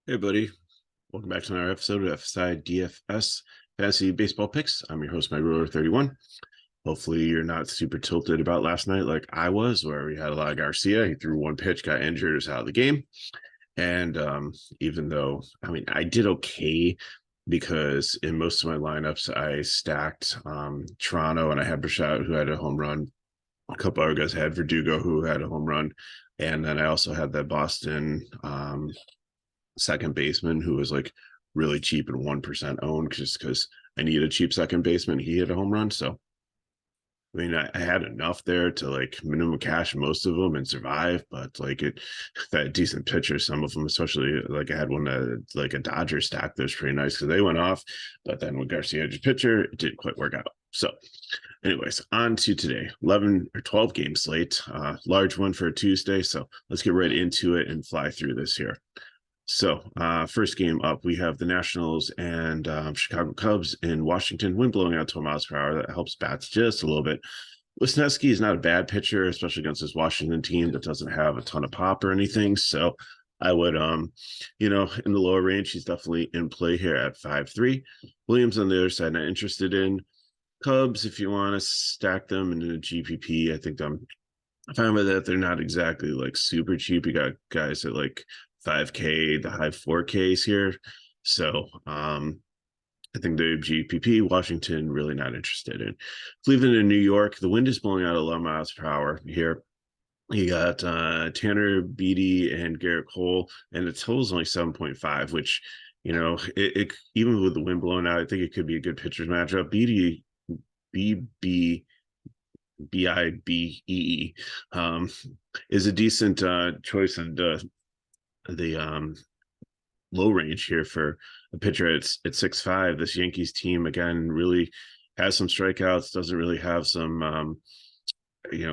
Hey, buddy. Welcome back to another episode of FSi DFS Fantasy Baseball Picks. I'm your host, Mike Ruler 31. Hopefully, you're not super tilted about last night like I was, where we had a lot of Garcia. He threw one pitch, got injured, is out of the game. And even though, I did okay because in most of my lineups, I stacked Toronto and I had Bichette, who had a home run. A couple other guys had Verdugo, who had a home run. And then I also had that Boston second baseman who was like really cheap and 1% owned just because I need a cheap second baseman. He hit a home run. So, I had enough there to like minimum cash most of them and survive, but like that decent pitcher, some of them, especially like I had one that like a Dodger stack that was pretty nice because they went off, but then with Garcia pitcher, it didn't quite work out. So, anyways, on to today, 11 or 12 game slate, large one for a Tuesday. So let's get right into it and fly through this here. So, first game up, we have the Nationals and Chicago Cubs in Washington. Wind blowing out 12 miles per hour. That helps bats just a little bit. Wisniewski is not a bad pitcher, especially against this Washington team that doesn't have a ton of pop or anything. So, I would, in the lower range, he's definitely in play here at 5-3. Williams on the other side, not interested in. Cubs, if you want to stack them in a GPP, I think I'm fine with that. They're not exactly like super cheap. You got guys at like 5K, the high 4Ks here. So I think the GPP, Washington, really not interested in. Cleveland and New York, the wind is blowing out 11 miles per hour here. You got Tanner Beatty and Garrett Cole, and the total is only 7.5, which, it even with the wind blowing out, I think it could be a good pitcher's matchup. Beatty, BIBEE, is a decent choice and the low range here for a pitcher at 6'5". This Yankees team again really has some strikeouts, doesn't really have some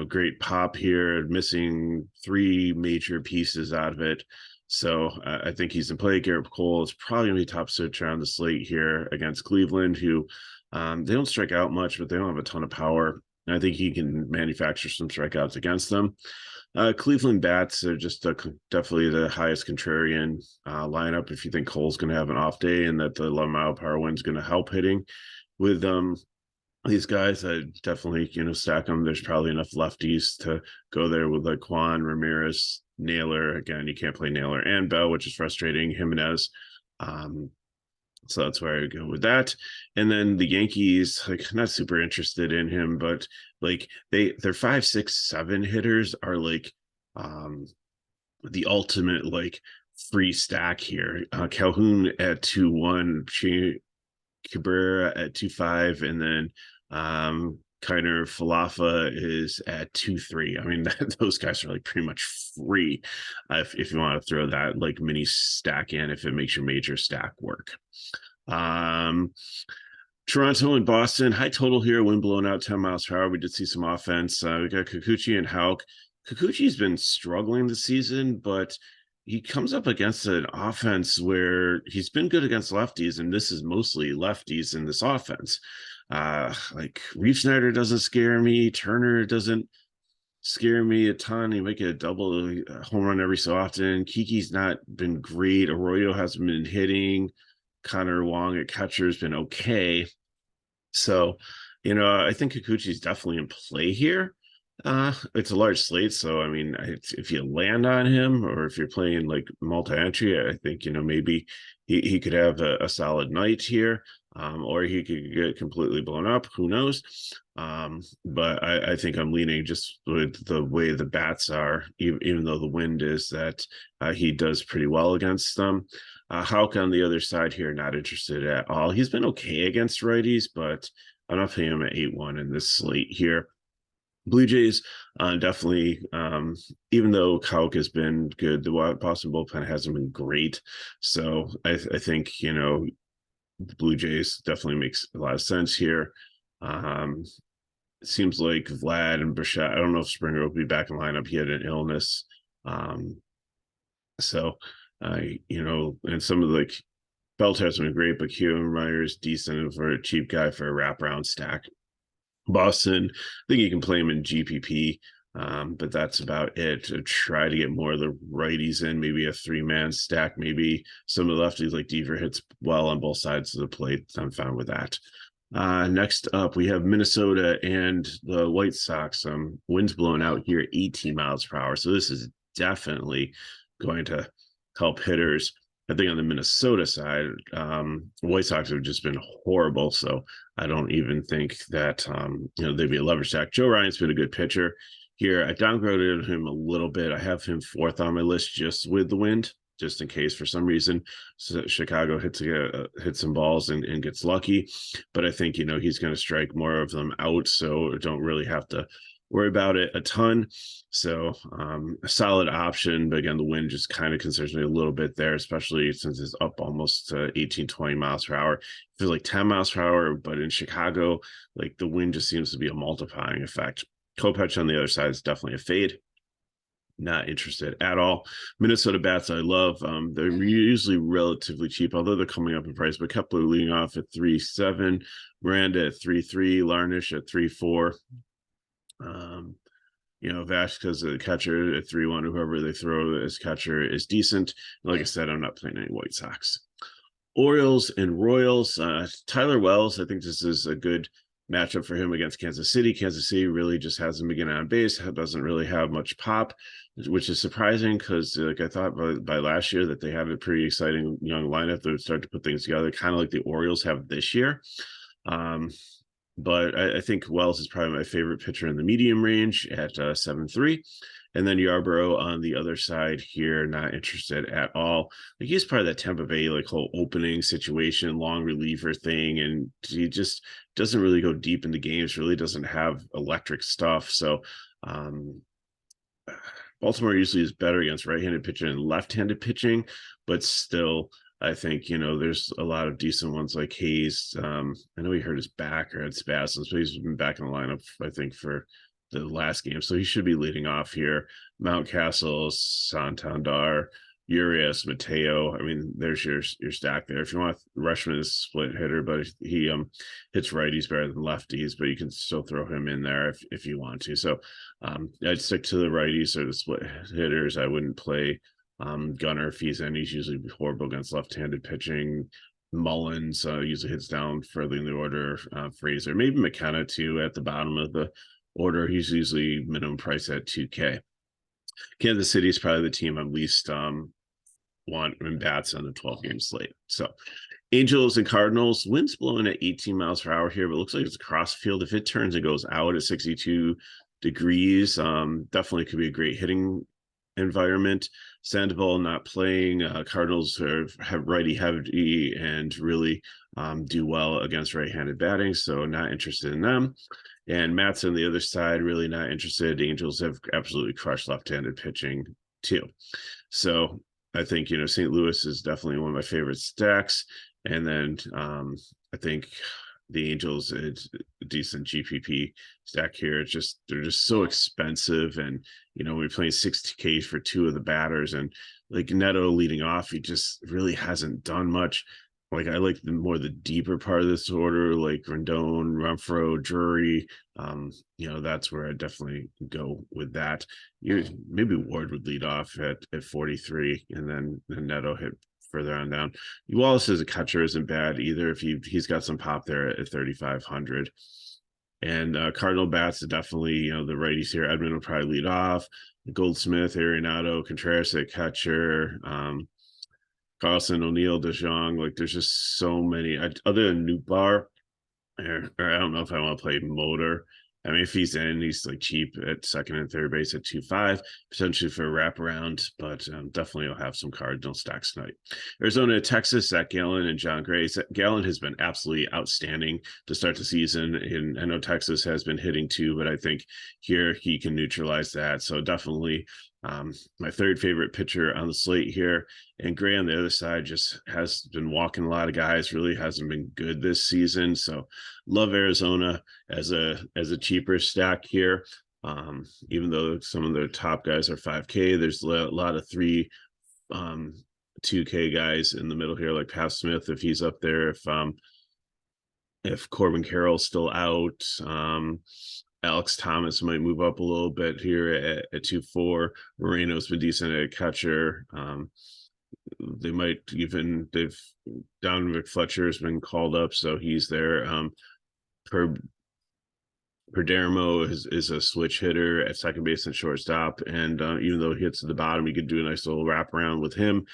great pop here, missing three major pieces out of it. So I think he's in play. Garrett Cole is probably going to be top switcher on the slate here against Cleveland, who they don't strike out much, but they don't have a ton of power. And I think he can manufacture some strikeouts against them. Cleveland bats are just definitely the highest contrarian lineup. If you think Cole's going to have an off day and that the 11 mile per hour wind's going to help hitting with these guys, I definitely stack them. There's probably enough lefties to go there with like Juan, Ramirez, Naylor. Again, you can't play Naylor and Bell, which is frustrating. Jimenez. So that's where I go with that. And then the Yankees, like not super interested in him, but like their 5, 6, 7 hitters are like the ultimate like free stack here. Calhoun at 2-1, Cabrera at 2-5, and then Kiner Falafa is at 2-3. I mean, those guys are like pretty much free if you want to throw that like mini stack in if it makes your major stack work. Toronto and Boston, high total here, wind blowing out 10 miles per hour. We did see some offense. We got Kikuchi and Houck. Kikuchi's been struggling this season, but he comes up against an offense where he's been good against lefties, and this is mostly lefties in this offense. Like Reef Snyder doesn't scare me. Turner doesn't scare me a ton. He might get a double, a home run every so often. Kiki's not been great. Arroyo hasn't been hitting. Connor Wong at catcher has been okay. So, I think Kikuchi's definitely in play here. It's a large slate, so I mean, if you land on him or if you're playing like multi-entry, I think maybe he could have a solid night here, or he could get completely blown up. Who knows? But I think I'm leaning just with the way the bats are, even though the wind is that he does pretty well against them. Houck on the other side here, not interested at all. He's been okay against righties, but I'm not playing him at 8-1 in this slate here. Blue Jays, definitely, even though Houck has been good, the Boston bullpen hasn't been great. So I think, the Blue Jays definitely makes a lot of sense here. It seems like Vlad and Bichette, I don't know if Springer will be back in lineup. He had an illness. So, and some of the like Belt has been great, but Kiermaier is decent for a cheap guy for a wraparound stack. Boston, I think you can play him in GPP. But that's about it. To try to get more of the righties in, maybe a 3-man stack, maybe some of the lefties like Deaver hits well on both sides of the plate. I'm fine with that. Next up, we have Minnesota and the White Sox. Wind's blowing out here 18 miles per hour. So this is definitely going to help hitters. I think on the Minnesota side, the White Sox have just been horrible. So I don't even think that, they'd be a leverage stack. Joe Ryan's been a good pitcher here. I downgraded him a little bit. I have him 4th on my list just with the wind, just in case for some reason Chicago hits some balls and gets lucky. But I think, he's going to strike more of them out, so don't really have to worry about it a ton. So a solid option, but again, the wind just kind of concerns me a little bit there, especially since it's up almost 18, 20 miles per hour. It feels like 10 miles per hour, but in Chicago, like the wind just seems to be a multiplying effect. Kopech on the other side is definitely a fade. Not interested at all. Minnesota bats I love. They're usually relatively cheap, although they're coming up in price. But Kepler leading off at 3.7, Miranda at 3.3, Larnish at 3.4. Vasquez the catcher at 3.1. Whoever they throw as catcher is decent. Like I said, I'm not playing any White Sox. Orioles and Royals. Tyler Wells, I think this is a good matchup for him against Kansas City. Kansas City really just hasn't been getting on base, doesn't really have much pop, which is surprising because I thought by last year that they had a pretty exciting young lineup that would start to put things together, kind of like the Orioles have this year. But I think Wells is probably my favorite pitcher in the medium range at 7.3. And then Yarbrough on the other side here, not interested at all. Like he's part of that Tampa Bay whole opening situation, long reliever thing, and he just doesn't really go deep into games. Really doesn't have electric stuff. So Baltimore usually is better against right-handed pitching and left-handed pitching, but still, I think there's a lot of decent ones like Hayes. I know he hurt his back or had spasms, but he's been back in the lineup, I think, for the last game, so he should be leading off here. Mountcastle, Santander, Urias, Mateo. I mean, there's your stack there. If you want, Rushman is a split hitter, but he hits righties better than lefties, but you can still throw him in there if you want to. So I'd stick to the righties or the split hitters. I wouldn't play Gunnar if he's in. He's usually horrible against left-handed pitching. Mullins usually hits down further in the order. Fraser, maybe McKenna too at the bottom of the order. He's usually minimum price at 2K. Kansas City is probably the team I'm least want in bats on the 12-game slate. So Angels and Cardinals, wind's blowing at 18 miles per hour here, but it looks like it's across field. If it turns and goes out at 62 degrees, definitely could be a great hitting environment. Sandoval not playing. Cardinals have righty heavy and really do well against right-handed batting, so not interested in them. And Matt's on the other side, really not interested. Angels have absolutely crushed left-handed pitching too. So I think, St. Louis is definitely one of my favorite stacks. And then I think the Angels, it's a decent GPP stack here. They're just so expensive. And, we're playing 60K for 2 of the batters, and like Neto leading off, he just really hasn't done much. Like I like the deeper part of this order, like Rendon, Renfroe, Drury. That's where I definitely go with that. Maybe Ward would lead off at 43, and then Neto hit further on down. Wallace as a catcher isn't bad either if he's got some pop there at 3,500. And Cardinal bats are definitely, the righties here. Edmund will probably lead off. Goldsmith, Arenado, Contreras at catcher. Carlson, O'Neill, DeJong, like there's just so many. Other than Nootbaar, or I don't know if I want to play Motor. I mean, if he's in, he's like cheap at second and third base at 2.5, potentially for a wraparound, but definitely will have some Cardinal stacks tonight. Arizona, Texas, Zach Gallen and John Gray. Gallen has been absolutely outstanding to start the season, and I know Texas has been hitting too, but I think here he can neutralize that. So definitely my third favorite pitcher on the slate here. And Gray on the other side just has been walking a lot of guys, really hasn't been good this season. So love Arizona as a cheaper stack here. Even though some of their top guys are 5K, there's a lot of 2K guys in the middle here, like Pat Smith, if he's up there, if Corbin Carroll's still out. Alex Thomas might move up a little bit here at 2-4. Moreno's been decent at catcher. They've Donovan Fletcher has been called up, so he's there. Per Perdermo is a switch hitter at second base and shortstop, and even though he hits at the bottom, you could do a nice little wraparound with him.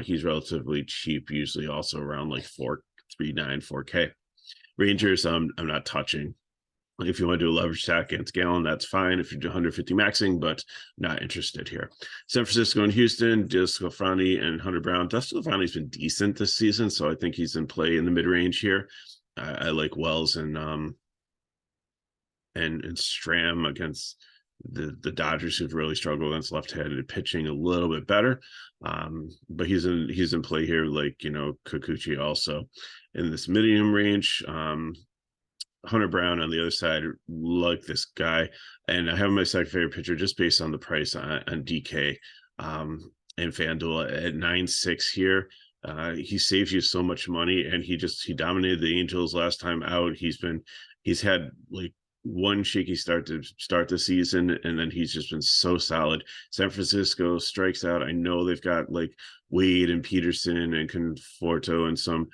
He's relatively cheap, usually also around like 4.39, 4K. Rangers, I'm not touching. If you want to do a leverage stack against Gallon, that's fine. If you do 150 maxing, but not interested here. San Francisco and Houston, DeSclafani and Hunter Brown. DeSclafani's been decent this season, so I think he's in play in the mid range here. I like Wells and Stram against the Dodgers, who've really struggled against left-handed pitching a little bit better. But he's in play here, like, you know, Kikuchi also in this medium range. Hunter Brown on the other side, like this guy, and I have my second favorite pitcher just based on the price on DK and FanDuel at 9.6 here. He saves you so much money, and he dominated the Angels last time out. He's had like one shaky start to start the season, and then he's just been so solid. San Francisco strikes out. I know they've got like Wade and Peterson and Conforto and some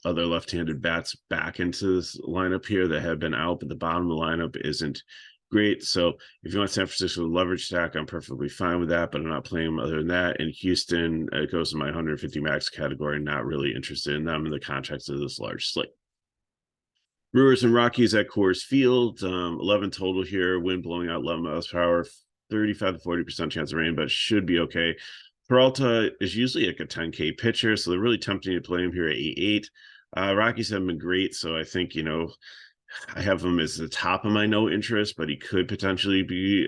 other left-handed bats back into this lineup here that have been out, but the bottom of the lineup isn't great. So if you want San Francisco leverage stack, I'm perfectly fine with that, but I'm not playing them other than that. And Houston, it goes in my 150 max category. Not really interested in them in the context of this large slate. Brewers and Rockies at Coors Field, 11 total here, wind blowing out 11 miles per hour, 35 to 40% chance of rain, but should be okay. Peralta is usually like a 10K pitcher, so they're really tempting to play him here at 8.8. Rockies haven't been great, so I think, you know, I have him as the top of my no interest, but he could potentially be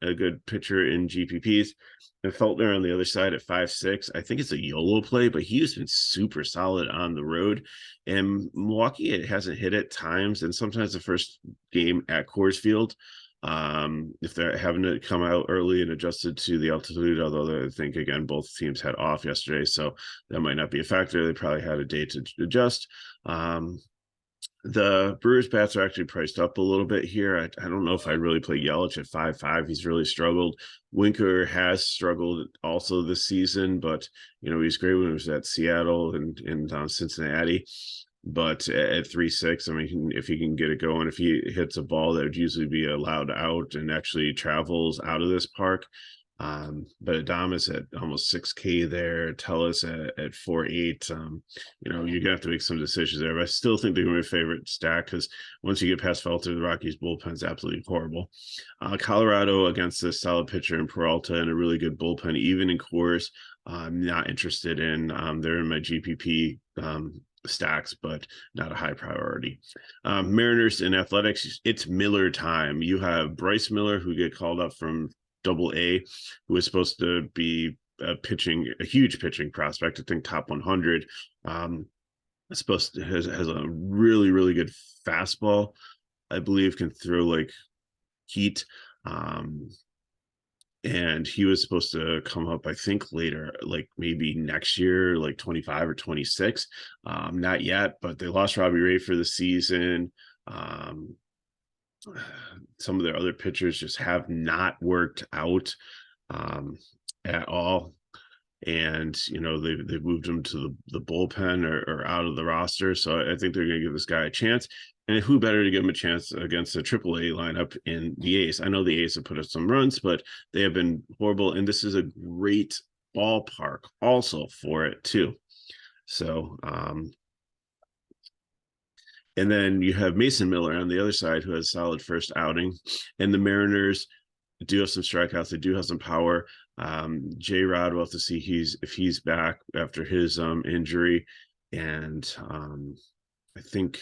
a good pitcher in GPPs. And Feltner on the other side at 5.6. I think it's a YOLO play, but he's been super solid on the road. And Milwaukee, it hasn't hit at times, and sometimes the first game at Coors Field, if they're having to come out early and adjusted to the altitude, although I think, again, both teams had off yesterday, so that might not be a factor. They probably had a day to adjust. The Brewers bats are actually priced up a little bit here. I don't know if I'd really play Yelich at 5.5. He's really struggled. Winker has struggled also this season, but, you know, he's great when he was at Seattle and Cincinnati. But at 3.6, I mean, if he can get it going, if he hits a ball that would usually be allowed out and actually travels out of this park. But Adames at almost 6K there, Tellis at 4.8. You know, you're gonna have to make some decisions there, but I still think they're gonna be a favorite stack because once you get past Felter, the Rockies bullpen is absolutely horrible. Colorado against a solid pitcher in Peralta and a really good bullpen, even in Coors. I'm not interested in. They're in my GPP stacks, but not a high priority. Mariners and Athletics, it's Miller time. You have Bryce Miller, who get called up from Double-A, who is supposed to be a huge pitching prospect. I think top 100. Has a really, really good fastball. I believe can throw like heat. And he was supposed to come up, I think, later, like maybe next year, like 25 or 26. Not yet, but they lost Robbie Ray for the season. Some of their other pitchers just have not worked out at all. And, you know, they've moved him to the bullpen or out of the roster. So I think they're going to give this guy a chance. And who better to give him a chance against a AAA lineup in the A's? I know the A's have put up some runs, but they have been horrible. And this is a great ballpark also for it, too. So, and then you have Mason Miller on the other side, who has a solid first outing. And the Mariners do have some strikeouts. They do have some power. J-Rod, we'll have to see if he's back after his injury. And I think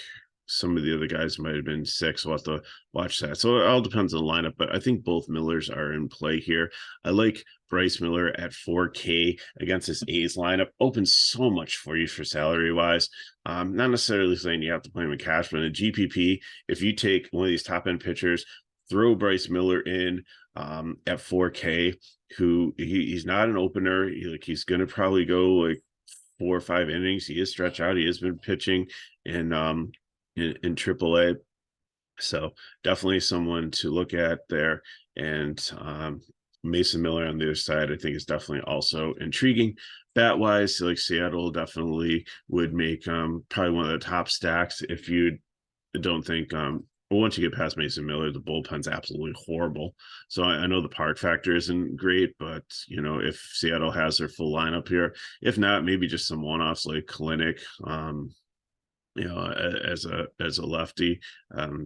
some of the other guys might have been sick, so we'll have to watch that. So it all depends on the lineup, but I think both Millers are in play here. I like Bryce Miller at 4K against this A's lineup. Opens so much for you for salary-wise. Not necessarily saying you have to play him in cash, but in a GPP, if you take one of these top-end pitchers, throw Bryce Miller in at 4K, who he's not an opener. He's going to probably go like 4 or 5 innings. He is stretched out. He has been pitching in AAA. So definitely someone to look at there. And Mason Miller on the other side, I think, is definitely also intriguing. Bat wise, like Seattle definitely would make probably one of the top stacks if you don't think well, once you get past Mason Miller, the bullpen's absolutely horrible. So I know the park factor isn't great, but if Seattle has their full lineup here, if not, maybe just some one-offs like Clinic, as a lefty,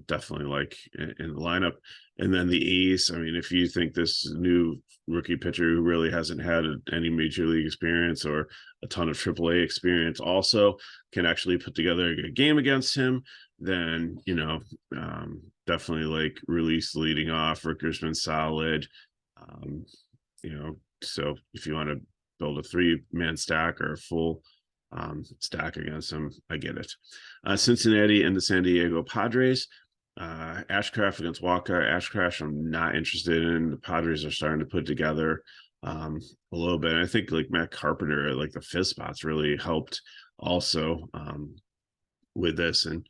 definitely like in the lineup. And then the A's, I mean, if you think this new rookie pitcher who really hasn't had any major league experience or a ton of AAA experience also can actually put together a good game against him, then definitely like release leading off. Ricker's been solid. um, so if you want to build a 3-man stack or a full stack against them, I get it. Cincinnati and the San Diego Padres. Ashcraft against Walker. Ashcraft, I'm not interested in. The Padres are starting to put together a little bit. And I think like Matt Carpenter at like the fifth spots really helped also with this. And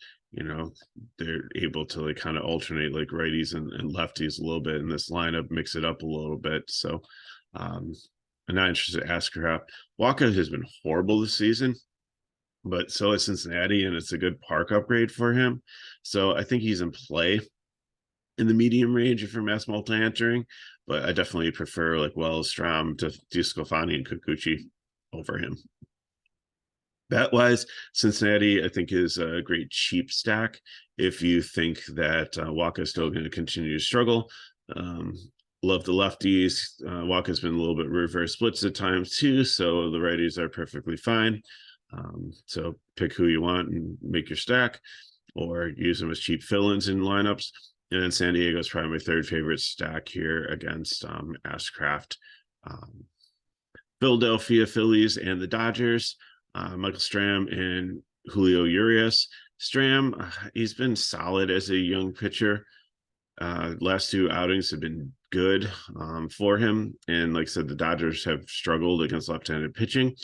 they're able to like kind of alternate like righties and lefties a little bit in this lineup, mix it up a little bit. So I'm not interested in Ashcraft. Walker has been horrible this season, but so is Cincinnati, and it's a good park upgrade for him. So I think he's in play in the medium range if you're mass multi-entering, but I definitely prefer like Wells, Strom, to Sclafani and Kikuchi over him. Bet-wise, Cincinnati, I think, is a great cheap stack if you think that Waka is still going to continue to struggle. Love the lefties. Waka's been a little bit reverse splits at times too, so the righties are perfectly fine. So pick who you want and make your stack, or use them as cheap fill-ins in lineups. And then San Diego's probably my third favorite stack here against Ashcraft. Philadelphia Phillies and the Dodgers. Michael Stram and Julio Urias. Stram, he's been solid as a young pitcher. Last 2 outings have been good for him. And like I said, the Dodgers have struggled against left-handed pitching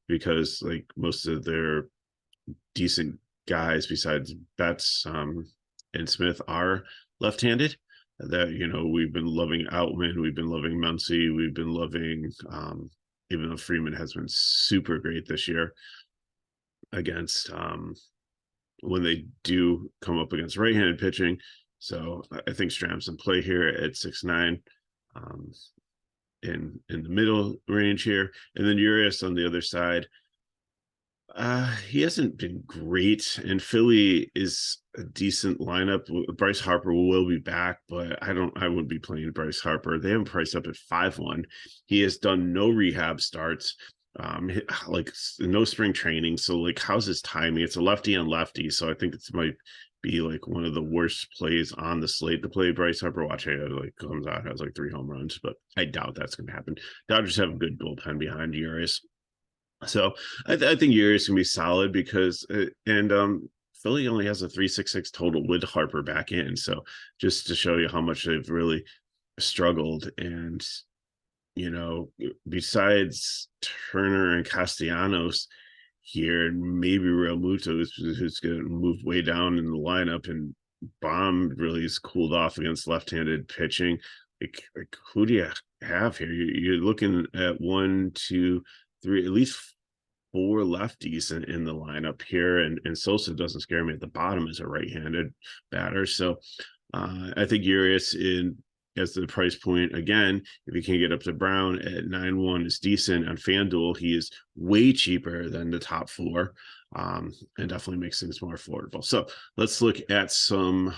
because like most of their decent guys besides Betts and Smith are left-handed. That we've been loving Outman, we've been loving Muncy, we've been loving even though Freeman has been super great this year against when they do come up against right-handed pitching. So I think Stram's in play here at 6'9", in the middle range here. And then Urias on the other side. He hasn't been great, and Philly is a decent lineup. Bryce Harper will be back, but I wouldn't be playing Bryce Harper. They have him priced up at 5-1. He has done no rehab starts, like no spring training. So like, how's his timing? It's a lefty on lefty, so I think it might be like one of the worst plays on the slate to play Bryce Harper. Watch it like comes out, has like 3 home runs, but I doubt that's going to happen. Dodgers have a good bullpen behind Urias. So I think Urias can be solid because Philly only has a 3.66 total with Harper back in. So just to show you how much they've really struggled. And besides Turner and Castellanos here, maybe Real Muto, who's going to move way down in the lineup, and Baum really is cooled off against left-handed pitching. Like who do you have here? You're looking at 1, 2, 3, at least 4 lefties in the lineup here, and Sosa doesn't scare me at the bottom as a right-handed batter. So I think Urias as the price point again, if you can get up to Brown at 9-1 is decent. On FanDuel, he is way cheaper than the top 4. And definitely makes things more affordable. So let's look at some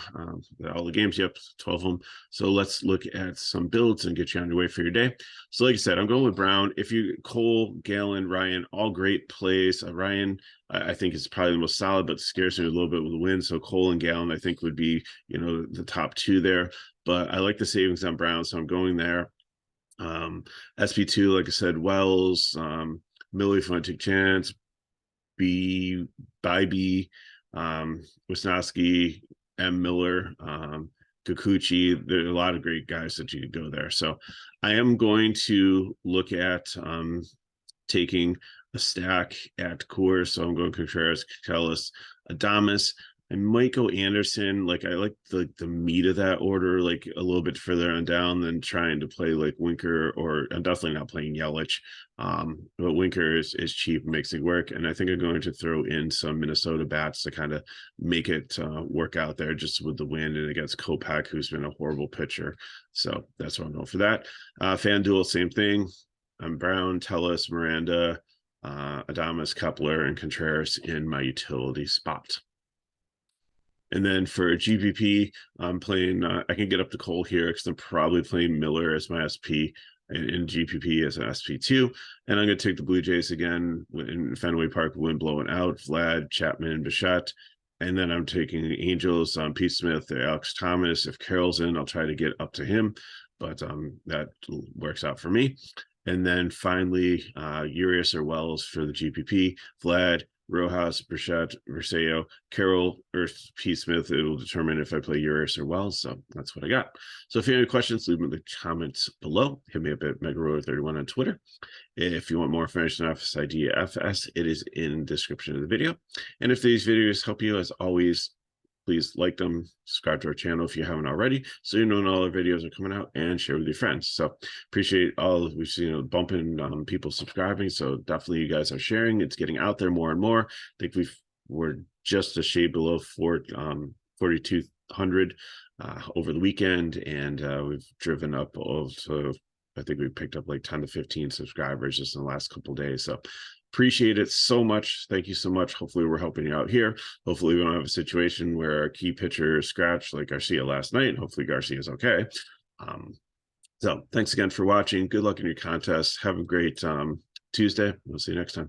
all the games. Yep, 12 of them. So let's look at some builds and get you on your way for your day. So like I said, I'm going with Brown. If you Cole, Galen, Ryan, all great plays. Ryan, I think is probably the most solid, but scares me a little bit with the win. So Cole and Galen, I think, would be the top 2 there. But I like the savings on Brown, so I'm going there. SP2, like I said, Wells, Millie, if you want to take a chance. Bybee, Wisnowski, M. Miller, Kikuchi. There are a lot of great guys that you could go there. So I am going to look at taking a stack at Coors. So I'm going Contreras, Kellis, Adames. I might go Anderson. Like I like the meat of that order, like a little bit further on down than trying to play like Winker, or I'm definitely not playing Yelich. But Winker is cheap, makes it work. And I think I'm going to throw in some Minnesota bats to kind of make it work out there just with the wind and against Kopech, who's been a horrible pitcher. So that's what I'm going for that. FanDuel, same thing. I'm Brown, Tellis, Miranda, Adames, Kepler, and Contreras in my utility spot. And then for GPP, I'm playing, I can get up to Cole here because I'm probably playing Miller as my SP and GPP as an SP2. And I'm going to take the Blue Jays again in Fenway Park, wind blowing out, Vlad, Chapman, Bichette. And then I'm taking the Angels, Pete Smith, Alex Thomas. If Carroll's in, I'll try to get up to him, but that works out for me. And then finally, Urias or Wells for the GPP, Vlad, Rojas, Bichette, Verceo, Carroll, or P. Smith. It will determine if I play Urias or Wells. So that's what I got. So if you have any questions, leave them in the comments below. Hit me up at MegaRoller31 on Twitter. If you want more information on FSi DFS, it is in the description of the video. And if these videos help you, as always, please like them, subscribe to our channel if you haven't already, so you know when all our videos are coming out, and share with your friends. So appreciate all we've seen a bump in people subscribing. So definitely you guys are sharing. It's getting out there more and more. I think we're just a shade below 4,200 over the weekend, and we've driven up also. I think we picked up like 10 to 15 subscribers just in the last couple of days. So appreciate it so much. Thank you so much. Hopefully we're helping you out here. Hopefully we don't have a situation where our key pitcher is scratched like Garcia last night. Hopefully Garcia is okay. So thanks again for watching. Good luck in your contest. Have a great Tuesday. We'll see you next time.